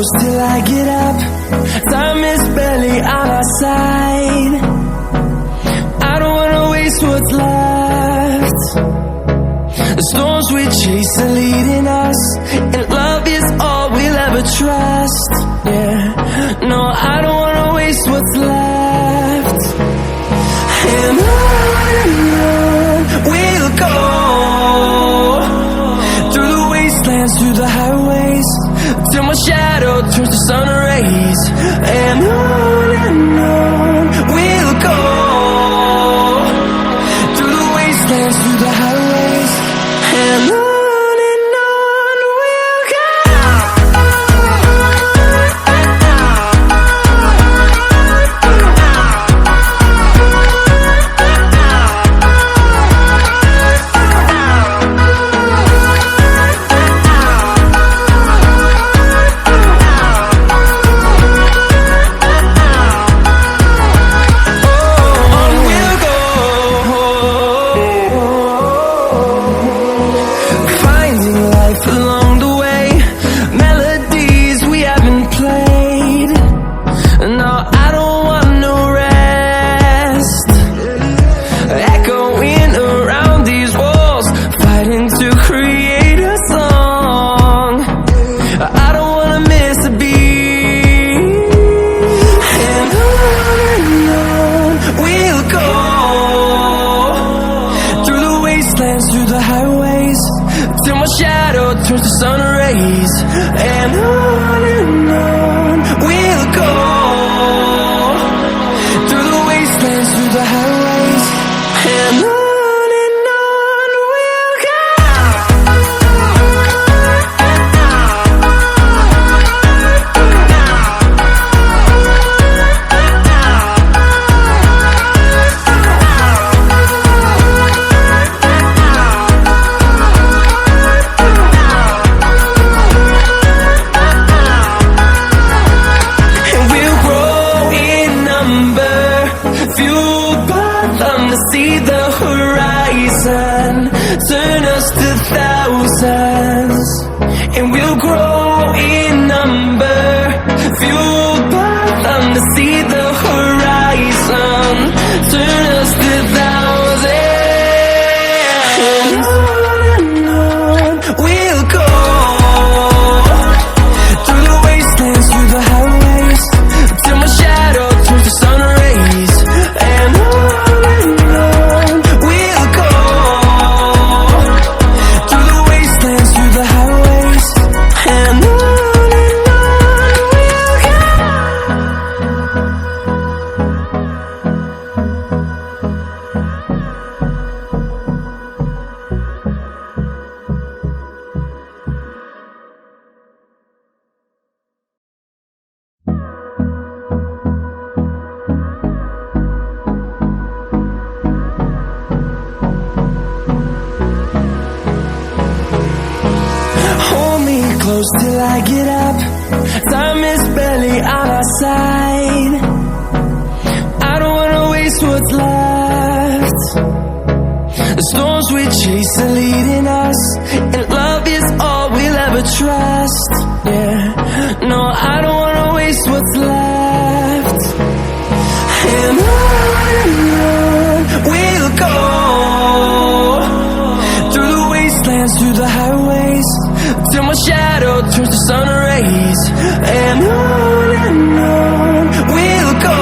close till I get up. Time is barely on our side. I don't wanna waste what's left. The storms we chase are leading us, and love is all we'll ever trust. Yeah, no, I don't wanna waste what's left. And on we'll go, through the wastelands, through the highways, till my shadow turns to sun rays. And on we'll go, through the wastelands, through the highways, and on we'll go. Through the highways, till my shadow turns to sun rays. And on we'll go, through the wastelands, through the highways, and on we'll go. See the horizon, turn us to thousands, and we'll grow in number, fueled by them to see the horizon, turn us to thousands. And on we'll go, through the wastelands, through the highways, till my shadow turns to sun rays. And on close till I get up. Time is barely on our side. I don't wanna waste what's left. The storms we chase are leading us, and love is all we'll ever trust. Yeah, no, I don't wanna waste what's left. And on we'll go, through the wastelands, through the highways, till my shadow turns to sun rays. And on we'll go,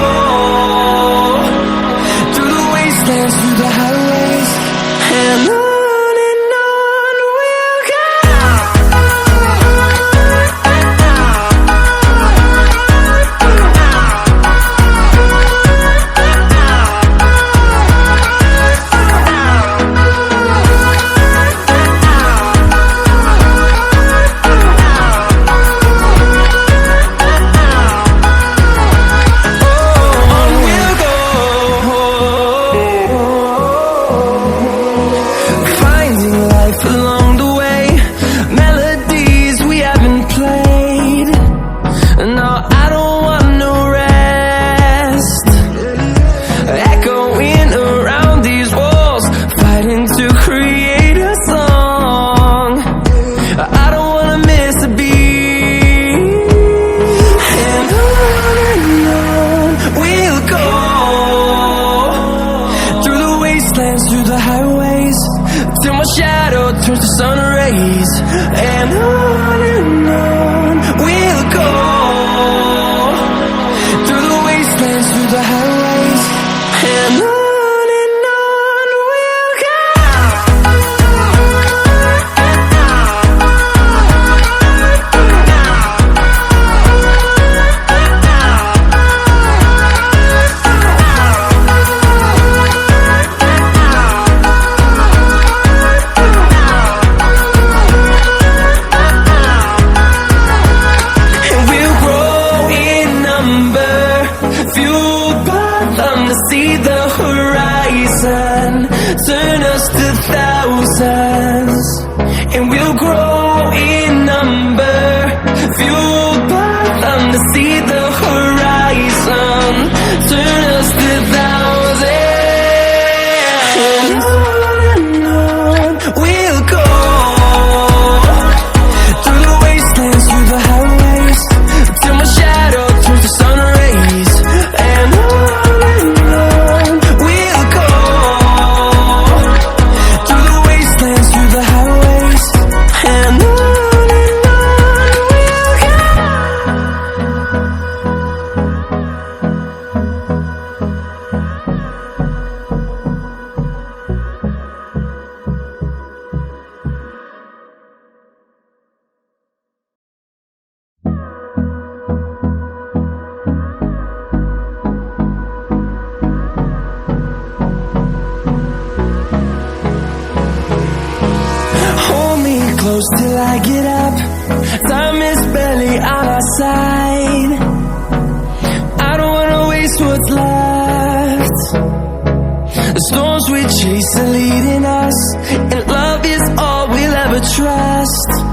through the wastelands, through the highways, and on we'll go. through the highways, and on we'll go. See the horizon, turn us to thousands, and we'll grow in number, fueled by them to see the horizon, turn us to thousands, and on we'll go, through the wastelands, through the highways, till my shadow turns to sun rays, and on. Close till I get up, time is barely on our side. I don't wanna waste what's left. The storms we chase are leading us, and love is all we'll ever trust.